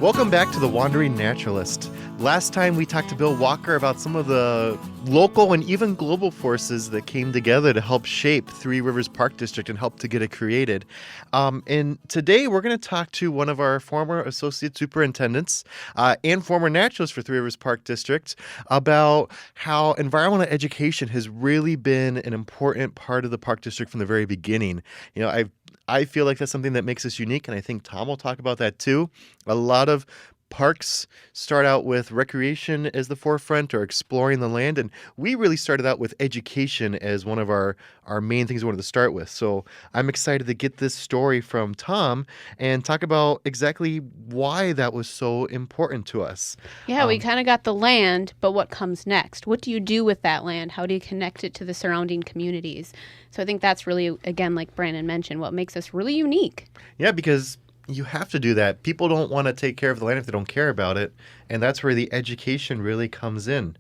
Welcome back to The Wandering Naturalist. Last time we talked to Bill Walker about some of the local and even global forces that came together to help shape Three Rivers Park District and help to get it created. And today we're going to talk to one of our former associate superintendents and former naturalist for Three Rivers Park District about how environmental education has really been an important part of the park district from the very beginning. You know, I feel like that's something that makes us unique, and I think Tom will talk about that too. A lot of parks start out with recreation as the forefront or exploring the land, and we really started out with education as one of our main things we wanted to start with. So I'm excited to get this story from Tom and talk about exactly why that was so important to us. Yeah, we kind of got the land, but what comes next? What do you do with that land? How do you connect it to the surrounding communities? So I think that's really, again, like Brandon mentioned, what makes us really unique. Yeah, because you have to do that. People don't want to take care of the land if they don't care about it. And that's where the education really comes in.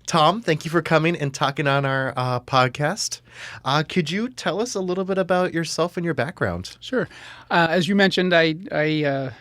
Tom, thank you for coming and talking on our podcast. Could you tell us a little bit about yourself and your background? Sure. As you mentioned, I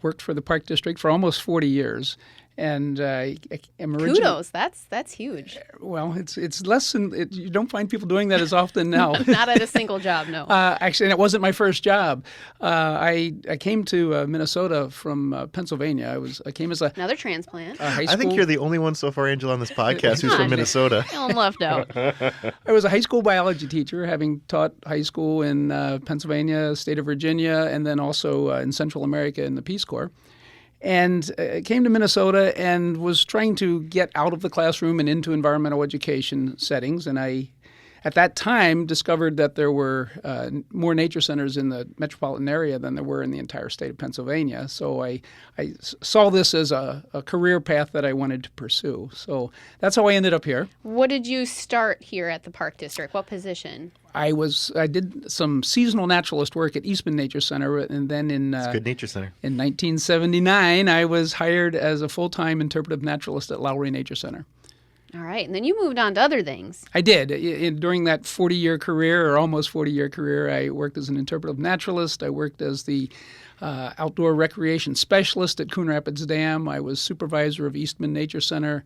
worked for the Park District for almost 40 years. And I am originally... Kudos, that's huge. Well, it's less than... you don't find people doing that as often now. Not at a single job, no. Actually, and it wasn't my first job. I came to Minnesota from Pennsylvania. I came as another transplant. High school... I think you're the only one so far, Angela, on this podcast who's from Minnesota. Feeling left out. I was a high school biology teacher, having taught high school in Pennsylvania, state of Virginia, and then also in Central America in the Peace Corps. And came to Minnesota and was trying to get out of the classroom and into environmental education settings. And I, at that time, discovered that there were more nature centers in the metropolitan area than there were in the entire state of Pennsylvania. So I saw this as a career path that I wanted to pursue. So that's how I ended up here. What did you start here at the Park District? What position? I did some seasonal naturalist work at Eastman Nature Center, and then It's a good nature center. In 1979, I was hired as a full-time interpretive naturalist at Lowry Nature Center. All right, and then you moved on to other things. I did. During that 40-year career, or almost 40-year career, I worked as an interpretive naturalist. I worked as the outdoor recreation specialist at Coon Rapids Dam. I was supervisor of Eastman Nature Center.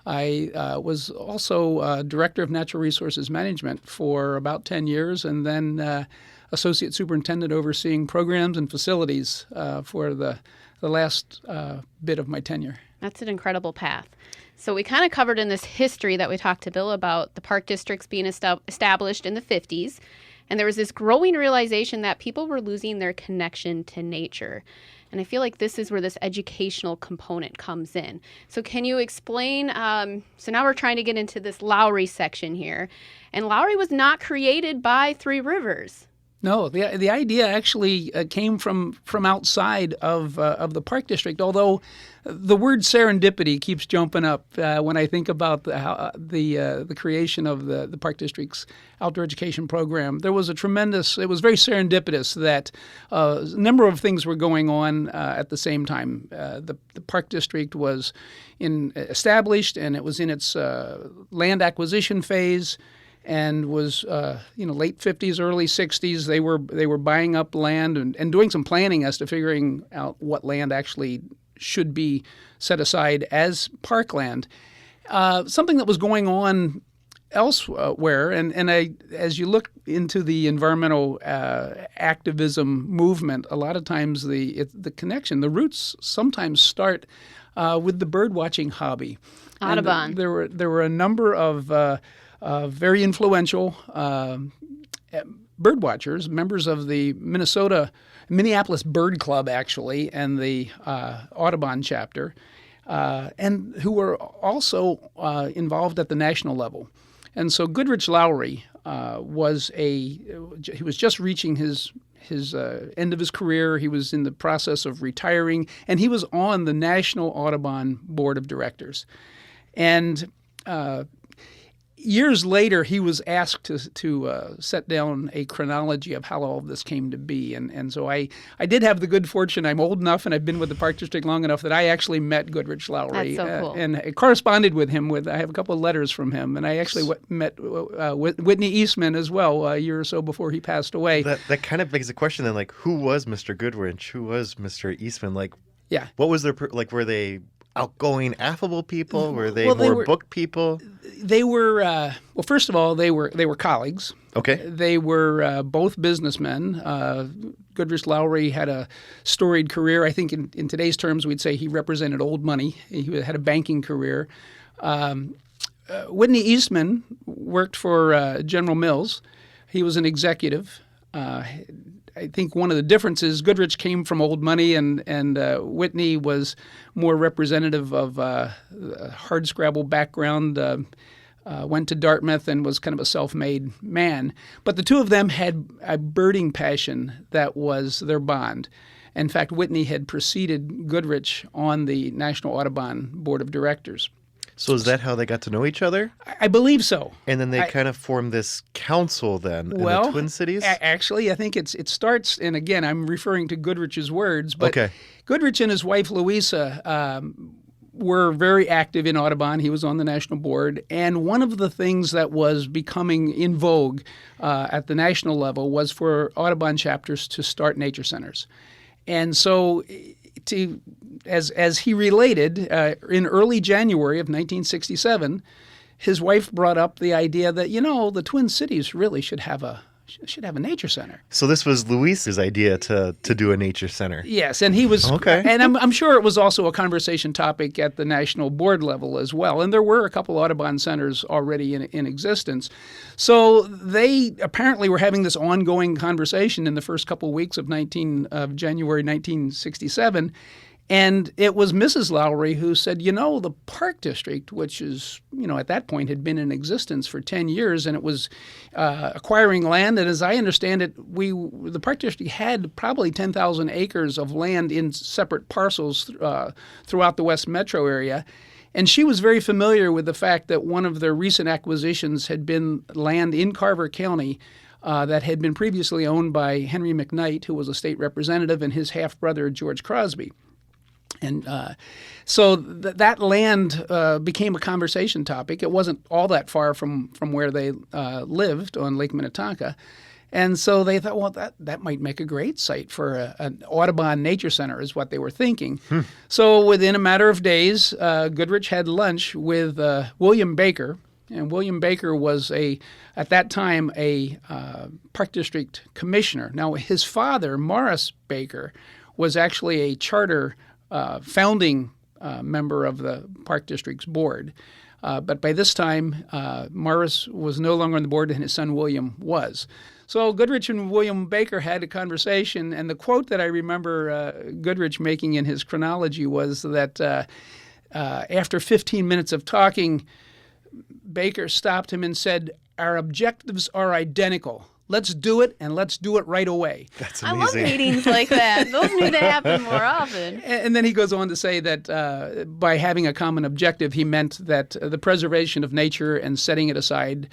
I was also director of natural resources management for about 10 years, and then associate superintendent overseeing programs and facilities for the last bit of my tenure. That's an incredible path. So we kind of covered in this history that we talked to Bill about the park districts being established in the 50s, and there was this growing realization that people were losing their connection to nature. And I feel like this is where this educational component comes in. So can you explain, so now we're trying to get into this Lowry section here. And Lowry was not created by Three Rivers. No, the idea actually came from outside of the Park District, although the word serendipity keeps jumping up when I think about the creation of the Park District's outdoor education program. It was very serendipitous that a number of things were going on at the same time. The Park District was established, and it was in its land acquisition phase. And was late 50s, early 60s. They were buying up land and doing some planning as to figuring out what land actually should be set aside as parkland. Something that was going on elsewhere, and as you look into the environmental activism movement, a lot of times the connection, the roots sometimes start with the bird watching hobby. Audubon. There were a number of very influential bird watchers, members of the Minneapolis Bird Club, actually, and the Audubon chapter, and who were also involved at the national level. And so Goodrich Lowry he was just reaching his end of his career. He was in the process of retiring, and he was on the National Audubon Board of Directors. And years later, he was asked to set down a chronology of how all of this came to be. And so I did have the good fortune. I'm old enough and I've been with the Park District long enough that I actually met Goodrich Lowry. That's so cool. And I corresponded with him. I have a couple of letters from him. And I actually met Whitney Eastman as well a year or so before he passed away. That kind of begs the question then, like, who was Mr. Goodrich? Who was Mr. Eastman? Like, Yeah. What was their like? Were they outgoing, affable people? Were they Well, they more were- book people? They were well. First of all, they were colleagues. Okay. They were both businessmen. Goodrich Lowry had a storied career. I think in today's terms, we'd say he represented old money. He had a banking career. Whitney Eastman worked for General Mills. He was an executive. I think one of the differences, Goodrich came from old money, and Whitney was more representative of a hardscrabble background. Went to Dartmouth and was kind of a self-made man. But the two of them had a birding passion that was their bond. In fact, Whitney had preceded Goodrich on the National Audubon Board of Directors. So is that how they got to know each other? I believe so. And then they kind of formed this council then in the Twin Cities? Actually, I think it starts, and again, I'm referring to Goodrich's words, but Okay. Goodrich and his wife Louisa were very active in Audubon. He was on the national board, and one of the things that was becoming in vogue at the national level was for Audubon chapters to start nature centers. And so as he related, in early January of 1967, his wife brought up the idea that, the Twin Cities really should have a nature center. So this was Luis's idea to do a nature center. Yes, and he was Okay. and I'm sure it was also a conversation topic at the national board level as well. And there were a couple Audubon centers already in existence. So they apparently were having this ongoing conversation in the first couple of weeks of January 1967. And it was Mrs. Lowry who said, the Park District, which is, at that point had been in existence for 10 years, and it was acquiring land. And as I understand it, the Park District had probably 10,000 acres of land in separate parcels throughout the West Metro area. And she was very familiar with the fact that one of their recent acquisitions had been land in Carver County that had been previously owned by Henry McKnight, who was a state representative, and his half-brother, George Crosby. And so that land became a conversation topic. It wasn't all that far from where they lived on Lake Minnetonka. And so they thought, well, that might make a great site for an Audubon Nature Center is what they were thinking. So within a matter of days, Goodrich had lunch with William Baker. And William Baker was, at that time, a Park District commissioner. Now, his father, Morris Baker, was actually a charter founding member of the Park District's board. But by this time, Morris was no longer on the board and his son William was. So Goodrich and William Baker had a conversation, and the quote that I remember Goodrich making in his chronology was that after 15 minutes of talking, Baker stopped him and said, "Our objectives are identical. Let's do it, and let's do it right away." That's I amazing. love meetings like that. Those need to happen more often. And then he goes on to say that by having a common objective, he meant that the preservation of nature and setting it aside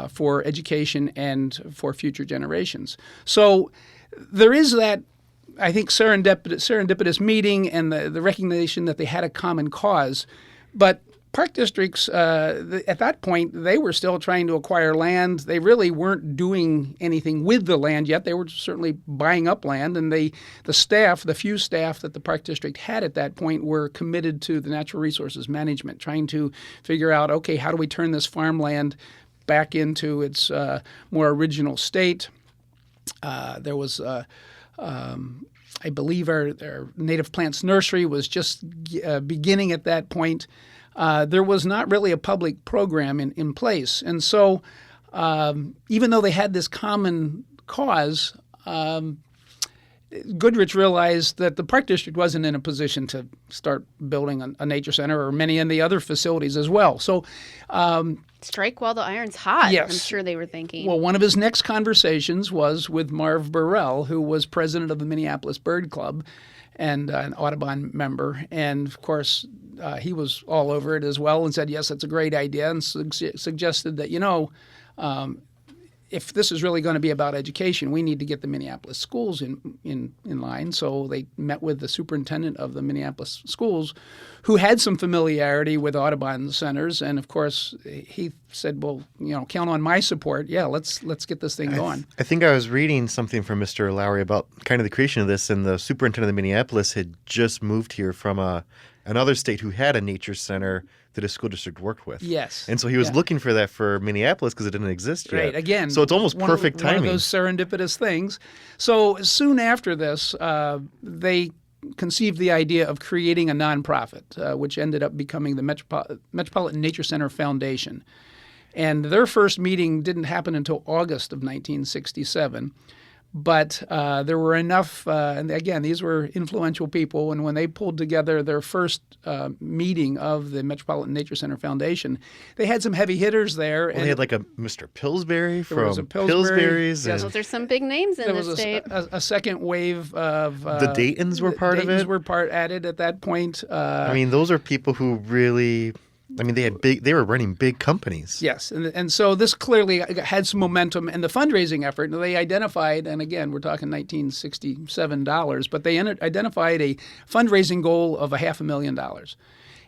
for education and for future generations. So there is that, I think, serendipitous meeting and the recognition that they had a common cause. But Park districts, at that point, they were still trying to acquire land. They really weren't doing anything with the land yet. They were certainly buying up land, and the few staff that the Park District had at that point were committed to the natural resources management, trying to figure out, okay, how do we turn this farmland back into its more original state? There was I believe our native plants nursery was just beginning at that point. There was not really a public program in place. And so even though they had this common cause, Goodrich realized that the Park District wasn't in a position to start building a nature center or many of the other facilities as well. So strike while the iron's hot, yes. I'm sure they were thinking. Well, one of his next conversations was with Marv Burrell, who was president of the Minneapolis Bird Club and an Audubon member. And, of course, he was all over it as well and said, yes, that's a great idea, and suggested that, if this is really going to be about education, we need to get the Minneapolis schools in line. So they met with the superintendent of the Minneapolis schools, who had some familiarity with Audubon centers, and of course he said, "Well, count on my support. Yeah, let's get this thing going." I think I was reading something from Mr. Lowry about kind of the creation of this, and the superintendent of Minneapolis had just moved here from another state who had a nature center that his school district worked with. Yes. And so he was looking for that for Minneapolis because it didn't exist yet. Right. Again. So it's almost perfect timing. One of those serendipitous things. So soon after this, they conceived the idea of creating a nonprofit, which ended up becoming the Metropolitan Nature Center Foundation. And their first meeting didn't happen until August of 1967. But there were enough, and again, these were influential people, and when they pulled together their first meeting of the Metropolitan Nature Center Foundation, they had some heavy hitters there. Well, and they had like a Mr. Pillsbury there was from a Pillsbury. Pillsbury's. Yes. Well, there's some big names in There this was state. a second wave of... The Daytons were part of it? Daytons were added at that point. I mean, those are people who really... I mean, they were running big companies. Yes, and so this clearly had some momentum, and the fundraising effort, they identified, and again, we're talking $1967, but they identified a fundraising goal of $500,000,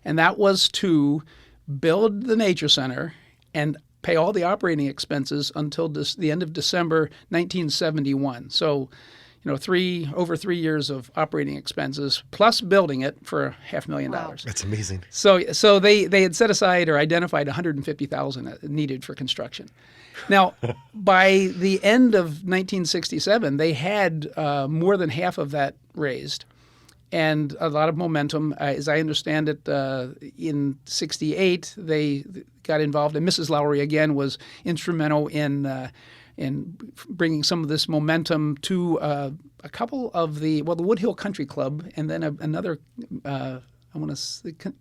and that was to build the Nature Center and pay all the operating expenses until the end of December 1971. So, over 3 years of operating expenses plus building it for $500,000. Wow. That's amazing. So they had set aside or identified $150,000 needed for construction. Now, by the end of 1967, they had more than half of that raised, and a lot of momentum. As I understand it, in '68 they got involved, and Mrs. Lowry again was instrumental in bringing some of this momentum to a couple of the Wood Hill Country Club, and then another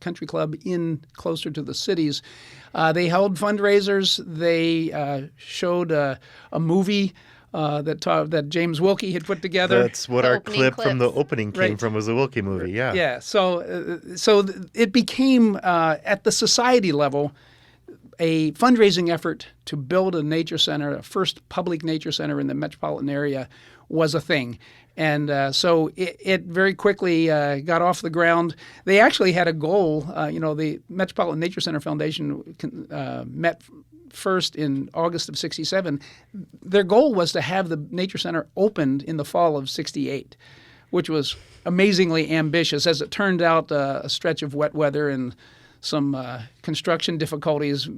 country club in closer to the cities. They held fundraisers. They showed a movie that James Wilkie had put together. That's what The our opening clip from the clips. opening came from, was the Wilkie movie. Yeah. Yeah. So it became at the society level a fundraising effort to build a nature center, a first public nature center in the metropolitan area, was a thing. And so it very quickly got off the ground. They actually had a goal. The Metropolitan Nature Center Foundation met first in August of '67. Their goal was to have the Nature Center opened in the fall of '68, which was amazingly ambitious. As it turned out, a stretch of wet weather and some construction difficulties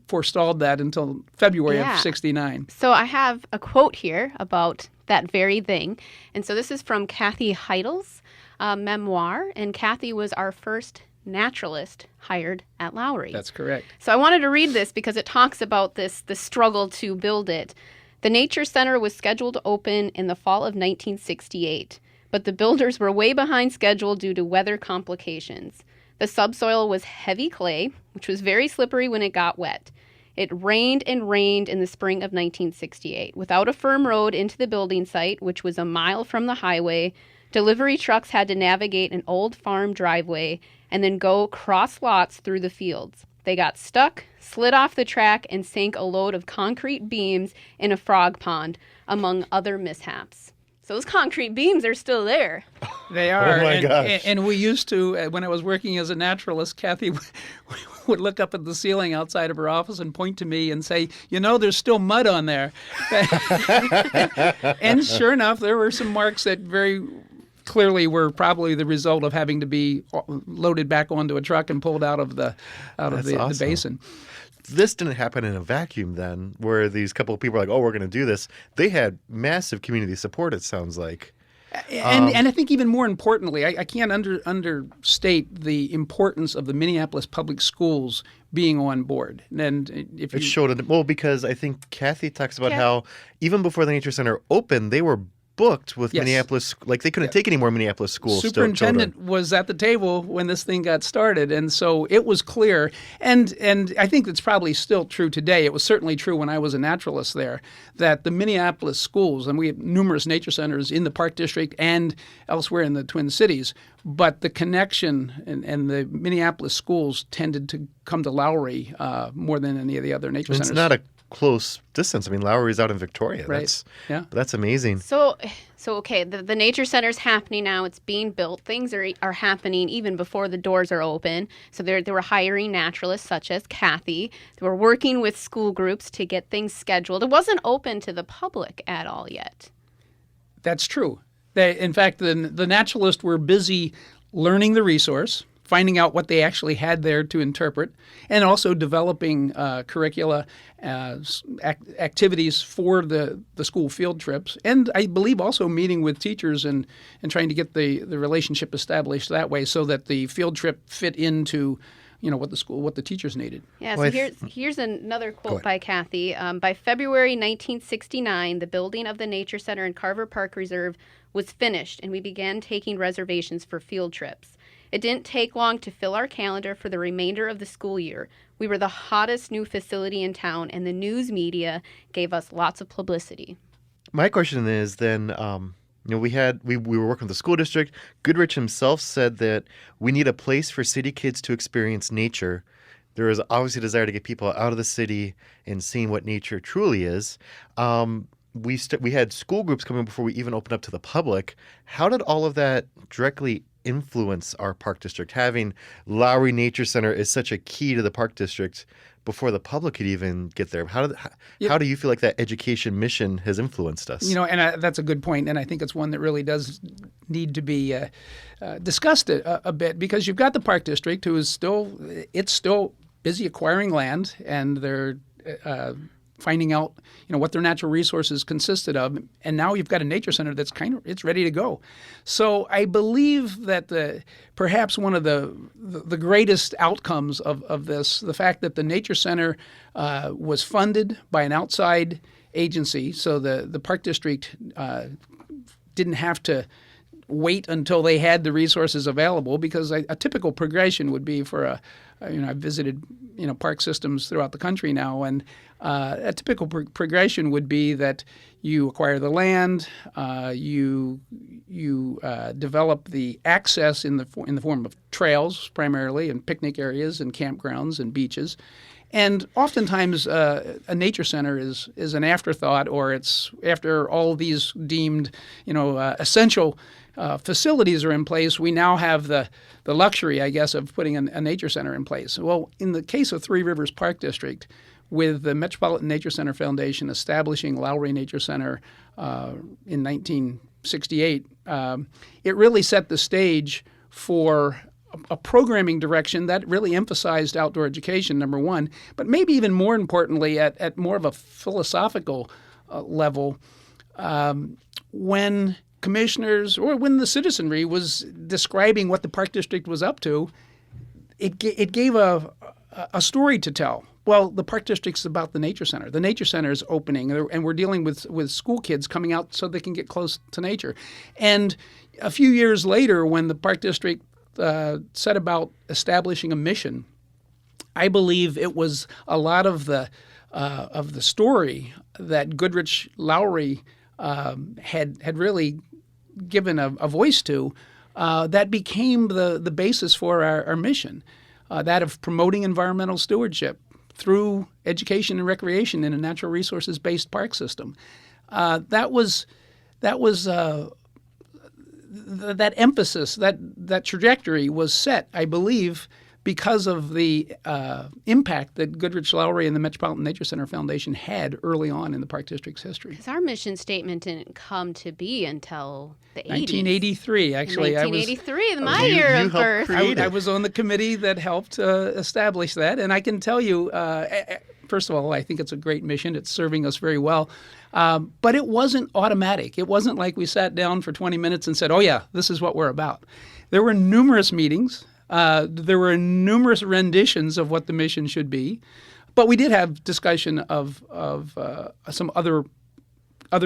forestalled that until February of '69. So I have a quote here about that very thing. And so this is from Kathy Heidel's memoir. And Kathy was our first naturalist hired at Lowry. That's correct. So I wanted to read this because it talks about the struggle to build it. The Nature Center was scheduled to open in the fall of 1968, but the builders were way behind schedule due to weather complications. The subsoil was heavy clay, which was very slippery when it got wet. It rained and rained in the spring of 1968. Without a firm road into the building site, which was a mile from the highway, delivery trucks had to navigate an old farm driveway and then go cross lots through the fields. They got stuck, slid off the track, and sank a load of concrete beams in a frog pond, among other mishaps. So those concrete beams are still there. They are. Oh my gosh. And we used to, when I was working as a naturalist, Kathy would look up at the ceiling outside of her office and point to me and say, there's still mud on there. And sure enough, there were some marks that very clearly were probably the result of having to be loaded back onto a truck and pulled out of the awesome. basin. This didn't happen in a vacuum then, where these couple of people are like, oh, we're going to do this. They had massive community support, it sounds like. And I think even more importantly, I can't understate the importance of the Minneapolis public schools being on board. And if It showed it. Well, because I think Kathy talks about how even before the Nature Center opened, they were booked with Minneapolis, like they couldn't take any more Minneapolis schools. Superintendent was at the table when this thing got started, and so it was clear. And I think that's probably still true today. It was certainly true when I was a naturalist there, that the Minneapolis schools, and we have numerous nature centers in the Park District and elsewhere in the Twin Cities, but the connection and the Minneapolis schools tended to come to Lowry more than any of the other nature centers. It's not a close distance. I mean, Lowry's out in Victoria. Right. That's amazing. So okay, the Nature Center's happening now. It's being built. Things are happening even before the doors are open. So they were hiring naturalists such as Kathy. They were working with school groups to get things scheduled. It wasn't open to the public at all yet. That's true. In fact, the naturalists were busy learning the resource, finding out what they actually had there to interpret, and also developing curricula, activities for the school field trips, and I believe also meeting with teachers and trying to get the relationship established that way so that the field trip fit into what the teachers needed. Yeah, so here's another quote by Kathy. By February 1969, the building of the Nature Center in Carver Park Reserve was finished, and we began taking reservations for field trips. It didn't take long to fill our calendar for the remainder of the school year. We were the hottest new facility in town, and the news media gave us lots of publicity. My question is then, we were working with the school district. Goodrich himself said that we need a place for city kids to experience nature. There is obviously a desire to get people out of the city and seeing what nature truly is. We had school groups coming before we even opened up to the public. How did all of that directly influence our park district? Having Lowry Nature Center is such a key to the park district before the public could even get there. How do you feel like that education mission has influenced us? That's a good point, and I think it's one that really does need to be discussed a bit, because you've got the park district who is still busy acquiring land, and they're finding out what their natural resources consisted of, and now you've got a nature center that's it's ready to go. So I believe that perhaps one of the greatest outcomes of this, the fact that the nature center was funded by an outside agency, so the park district didn't have to wait until they had the resources available, because a typical progression would be for I've visited park systems throughout the country now, and a typical progression would be that you acquire the land, you develop the access in the form of trails primarily, and picnic areas and campgrounds and beaches. And oftentimes a nature center is an afterthought, or it's after all these deemed essential facilities are in place. We now have the luxury, I guess, of putting a nature center in place. Well, in the case of Three Rivers Park District, with the Metropolitan Nature Center Foundation establishing Lowry Nature Center in 1968, it really set the stage for a programming direction that really emphasized outdoor education, number one, but maybe even more importantly at more of a philosophical level, when commissioners or when the citizenry was describing what the park district was up to, it gave a story to tell. Well, the park district's about the nature center. The nature center is opening, and we're dealing with school kids coming out so they can get close to nature. And a few years later, when the park district set about establishing a mission, I believe it was a lot of the story that Goodrich Lowry had really given a voice to that became the basis for our mission, that of promoting environmental stewardship through education and recreation in a natural resources-based park system. That emphasis, that trajectory was set, I believe, because of the impact that Goodrich Lowry and the Metropolitan Nature Center Foundation had early on in the Park District's history. Because our mission statement didn't come to be until the 80s. 1983, actually. 1983, my year of birth. I was on the committee that helped establish that, and I can tell you, first of all, I think it's a great mission. It's serving us very well. But it wasn't automatic. It wasn't like we sat down for 20 minutes and said, oh, yeah, this is what we're about. There were numerous meetings. There were numerous renditions of what the mission should be. But we did have discussion of some other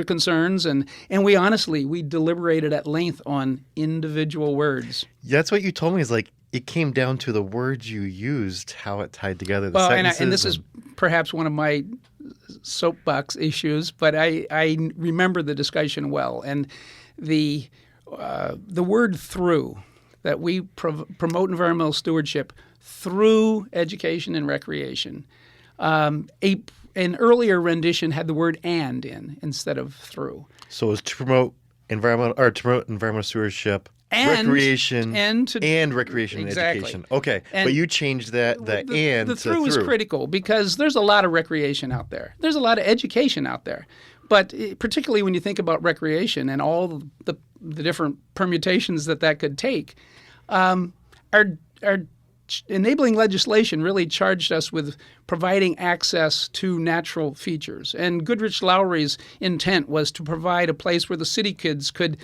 concerns, and we deliberated at length on individual words. That's what you told me, is like it came down to the words you used, how it tied together the sentences. And this is perhaps one of my soapbox issues, but I remember the discussion well. And the word "through," that we promote environmental stewardship through education and recreation. A an earlier rendition had the word "and" in instead of "through." So it's to promote environmental stewardship, recreation, and recreation and exactly. education. Okay, And but you changed that the to through is critical because there's a lot of recreation out there. There's a lot of education out there. But particularly when you think about recreation and all the different permutations that could take, our enabling legislation really charged us with providing access to natural features. And Goodrich Lowry's intent was to provide a place where the city kids could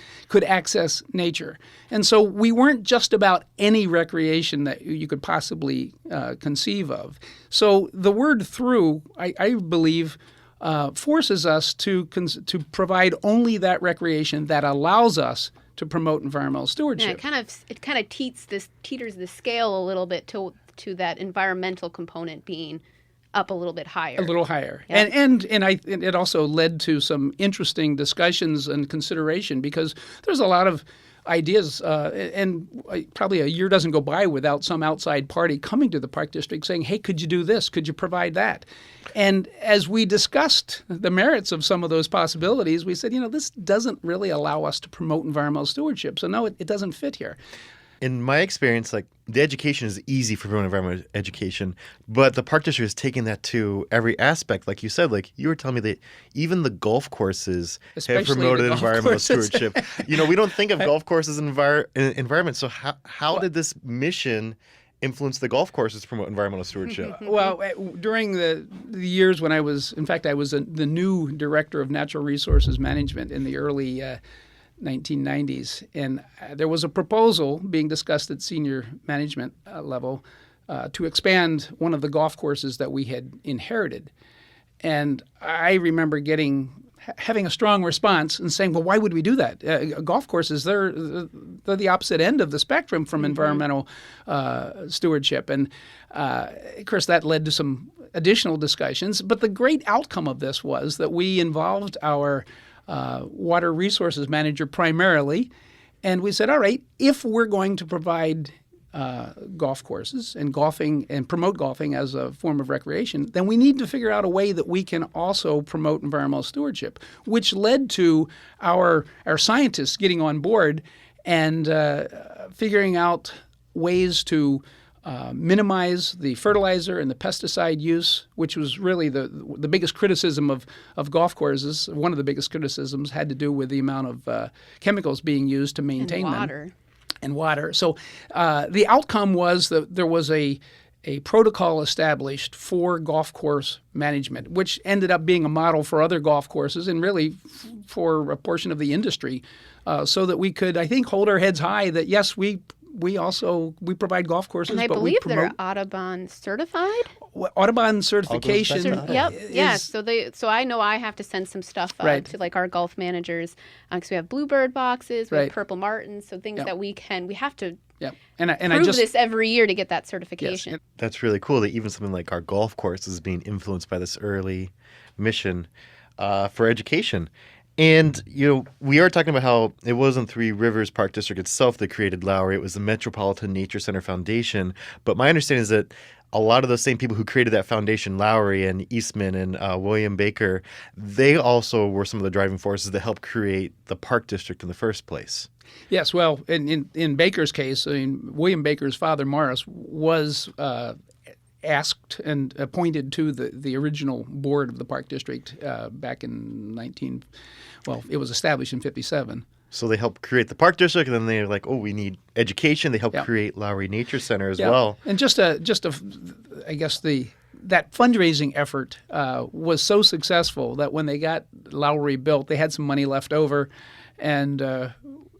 access nature. And so we weren't just about any recreation that you could possibly conceive of. So the word "through," I believe, forces us to provide only that recreation that allows us to promote environmental stewardship. Yeah, it kind of teeters the scale a little bit to that environmental component being up a little bit higher. A little higher. Yep. And it also led to some interesting discussions and consideration because there's a lot of ideas, and probably a year doesn't go by without some outside party coming to the park district saying, hey, could you do this? Could you provide that? And as we discussed the merits of some of those possibilities, we said, this doesn't really allow us to promote environmental stewardship. So no, it doesn't fit here. In my experience, the education is easy for promoting environmental education, but the park district is taking that to every aspect. Like you said, you were telling me that even the golf courses have promoted environmental stewardship. We don't think of golf courses and environment. So how did this mission influence the golf courses to promote environmental stewardship? Well, during the years when I was the new director of natural resources management in the early 1990s, and there was a proposal being discussed at senior management level to expand one of the golf courses that we had inherited. And I remember having a strong response and saying, well, why would we do that? Golf courses, they're the opposite end of the spectrum from environmental stewardship. And of course, that led to some additional discussions. But the great outcome of this was that we involved our water resources manager primarily, and we said, all right, if we're going to provide golf courses and golfing and promote golfing as a form of recreation, then we need to figure out a way that we can also promote environmental stewardship, which led to our scientists getting on board and figuring out ways to minimize the fertilizer and the pesticide use, which was really the biggest criticism of golf courses. One of the biggest criticisms had to do with the amount of chemicals being used to maintain them. And water. So the outcome was that there was a protocol established for golf course management, which ended up being a model for other golf courses and really for a portion of the industry, so that we could, I think, hold our heads high that, yes, we provide golf courses, and I but believe we promote they're Audubon certified. Audubon certification. Yep. So I know I have to send some stuff to our golf managers because we have bluebird boxes, we have purple martins, so things that we have to prove this every year to get that certification. Yes. That's really cool that even something like our golf course is being influenced by this early mission for education. And, we are talking about how it wasn't Three Rivers Park District itself that created Lowry. It was the Metropolitan Nature Center Foundation. But my understanding is that a lot of those same people who created that foundation, Lowry and Eastman and William Baker, they also were some of the driving forces that helped create the park district in the first place. Yes, well, in Baker's case, William Baker's father, Morris, was asked and appointed to the original board of the park district back in it was established in 1957. So they helped create the park district, and then they're like, oh, we need education. They helped create Lowry Nature Center as well. And I guess that fundraising effort was so successful that when they got Lowry built, they had some money left over and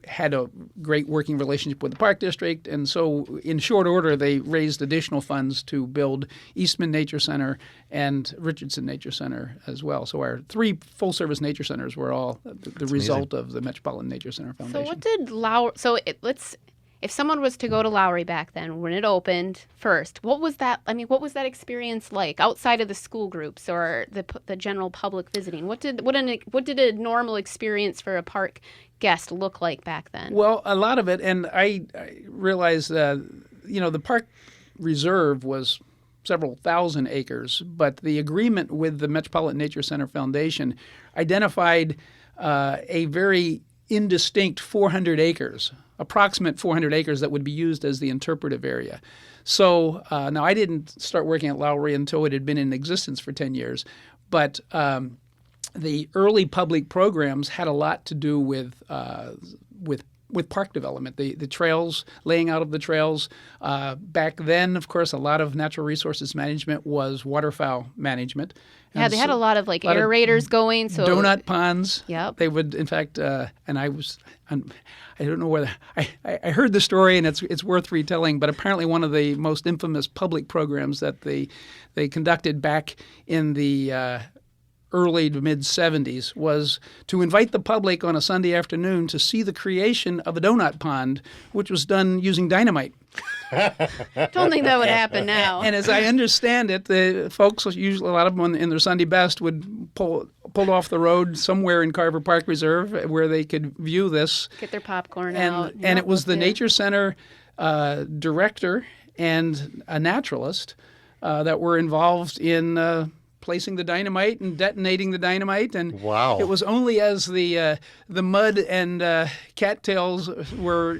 had a great working relationship with the park district. And so in short order, they raised additional funds to build Eastman Nature Center and Richardson Nature Center as well. So our 3 full-service nature centers were all the result of the Metropolitan Nature Center Foundation. So what did Lowry... If someone was to go to Lowry back then, when it opened first, what was that experience like outside of the school groups or the general public visiting? What did a normal experience for a park guest look like back then? Well, a lot of it, and I realized the park reserve was several thousand acres, but the agreement with the Metropolitan Nature Center Foundation identified a very indistinct 400 acres, approximate 400 acres that would be used as the interpretive area. So now I didn't start working at Lowry until it had been in existence for 10 years, but the early public programs had a lot to do with park development, the trails, laying out of the trails. Back then, of course, a lot of natural resources management was waterfowl management. Yeah, they had a lot of aerators going. So donut ponds. Yep. They would, in fact, I don't know whether I heard the story, and it's worth retelling. But apparently, one of the most infamous public programs that they conducted back in the early to mid 70s was to invite the public on a Sunday afternoon to see the creation of a donut pond, which was done using dynamite. Don't think that would happen now. And as I understand it, the folks, usually a lot of them in their Sunday best, would pull off the road somewhere in Carver Park Reserve where they could view this. Get their popcorn out. And it was the Nature Center director and a naturalist that were involved in placing the dynamite and detonating the dynamite, and wow. It was only as the mud and cattails were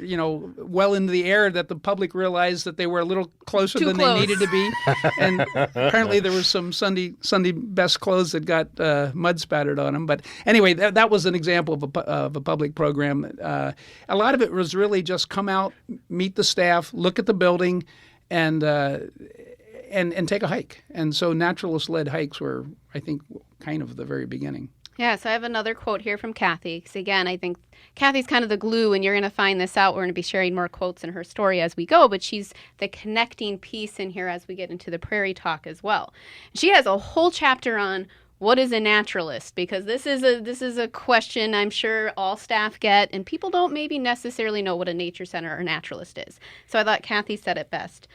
well into the air that the public realized that they were a little closer than they needed to be, and apparently there was some Sunday best clothes that got mud spattered on them. But anyway, that was an example of a public program. A lot of it was really just come out, meet the staff, look at the building, and take a hike. And so naturalist-led hikes were, I think, kind of the very beginning. Yeah, so I have another quote here from Kathy. Because again, I think Kathy's kind of the glue, and you're going to find this out. We're going to be sharing more quotes in her story as we go, but she's the connecting piece in here as we get into the prairie talk as well. She has a whole chapter on what is a naturalist, because this is a question I'm sure all staff get, and people don't maybe necessarily know what a nature center or naturalist is. So I thought Kathy said it best.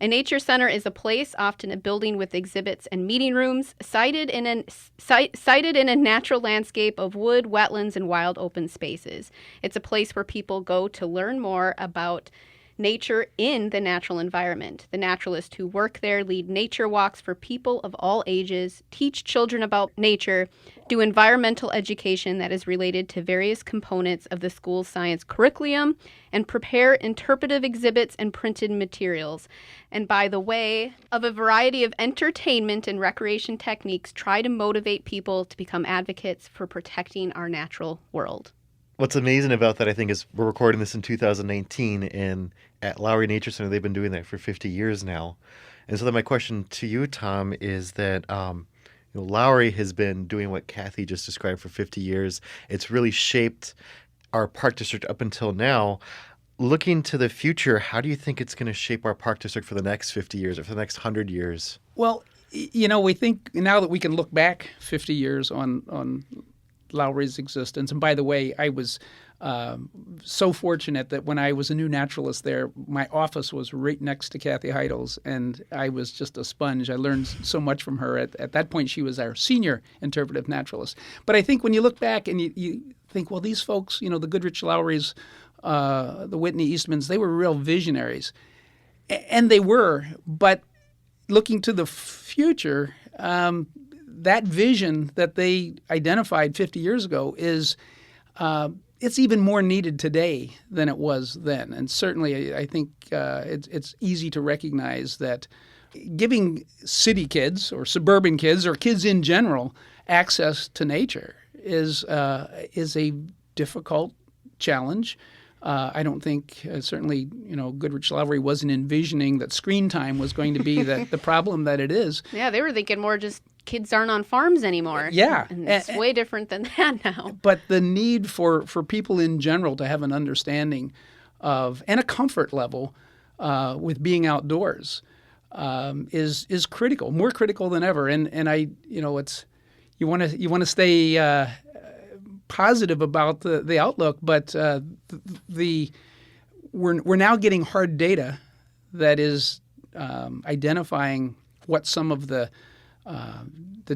A nature center is a place, often a building with exhibits and meeting rooms, sited in a natural landscape of wood, wetlands, and wild open spaces. It's a place where people go to learn more about nature in the natural environment. The naturalists who work there lead nature walks for people of all ages, teach children about nature, do environmental education that is related to various components of the school's science curriculum, and prepare interpretive exhibits and printed materials. And by the way, of a variety of entertainment and recreation techniques, try to motivate people to become advocates for protecting our natural world. What's amazing about that, I think, is we're recording this in 2019, and at Lowry Nature Center, they've been doing that for 50 years now. And so then my question to you, Tom, is that Lowry has been doing what Kathy just described for 50 years. It's really shaped our park district up until now. Looking to the future, how do you think it's going to shape our park district for the next 50 years or for the next 100 years? Well, we think now that we can look back 50 years on Lowry's existence. And by the way, I was so fortunate that when I was a new naturalist there, my office was right next to Kathy Heidel's, and I was just a sponge. I learned so much from her. At that point, she was our senior interpretive naturalist. But I think when you look back and you think, well, these folks, the Goodrich Lowrys, the Whitney Eastmans, they were real visionaries. And they were. But looking to the future, that vision that they identified 50 years ago is it's even more needed today than it was then. And certainly I think it's easy to recognize that giving city kids or suburban kids or kids in general access to nature is a difficult challenge. I don't think certainly Goodrich Lowry wasn't envisioning that screen time was going to be the problem that it is. Yeah, they were thinking more just kids aren't on farms anymore. Yeah. And it's way different than that now. But the need for people in general to have an understanding of and a comfort level with being outdoors is critical, more critical than ever. And I it's you want to stay positive about the outlook, but we're now getting hard data that is identifying what some of the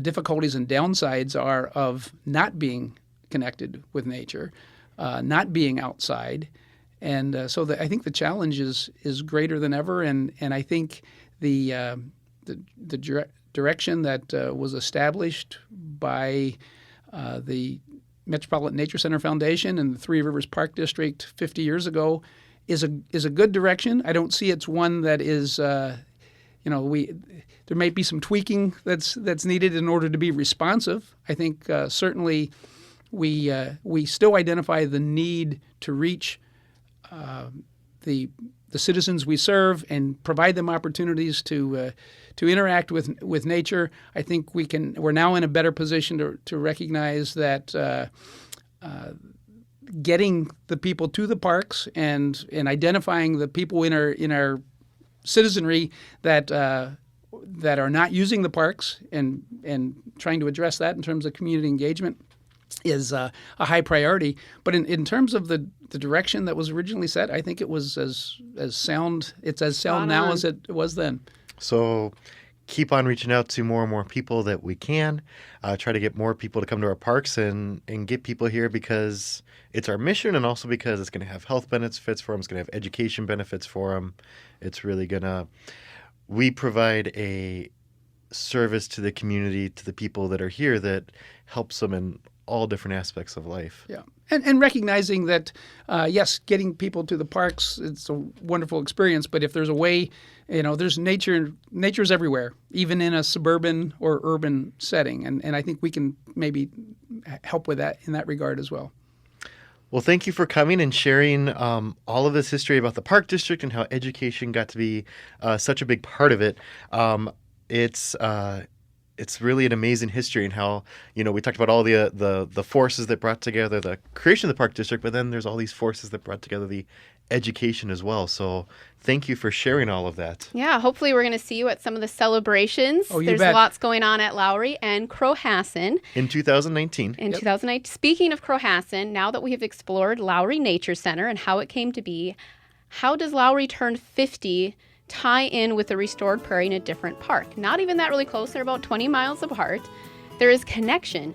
difficulties and downsides are of not being connected with nature, not being outside, and so I think the challenge is greater than ever, and I think the direction that was established by the Metropolitan Nature Center Foundation and the Three Rivers Park District 50 years ago is a good direction. I don't see it's one that is, there may be some tweaking that's needed in order to be responsive. I think certainly we still identify the need to reach the citizens we serve and provide them opportunities to interact with nature. I think we're now in a better position to recognize that getting the people to the parks and identifying the people in our citizenry that are not using the parks and trying to address that in terms of community engagement is a high priority. But in terms of the direction that was originally set, I think it was as sound. It's as sound now as it was then. So keep on reaching out to more and more people that we can. Try to get more people to come to our parks and get people here because it's our mission, and also because it's going to have health benefits for them. It's going to have education benefits for them. It's really going to... We provide a service to the community, to the people that are here, that helps them in all different aspects of life. Yeah. And recognizing that, yes, getting people to the parks, it's a wonderful experience, but if there's a way, there's nature's everywhere, even in a suburban or urban setting. And I think we can maybe help with that in that regard as well. Well, thank you for coming and sharing all of this history about the Park District and how education got to be such a big part of it. It's really an amazing history, and how, we talked about all the forces that brought together the creation of the Park District, but then there's all these forces that brought together the education as well. So thank you for sharing all of that. Yeah, hopefully we're going to see you at some of the celebrations. Oh, you There's bet. lots going on at Lowry and Crowhassen. In 2019. In 2019. Speaking of Crowhassen, now that we have explored Lowry Nature Center and how it came to be, how does Lowry turn 50 tie in with the restored prairie in a different park? Not even that really close. They're about 20 miles apart. There is connection,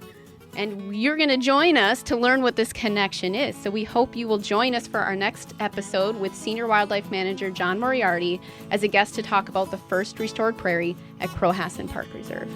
and you're going to join us to learn what this connection is. So we hope you will join us for our next episode with Senior Wildlife Manager John Moriarty as a guest to talk about the first restored prairie at Crowhassen Park Reserve.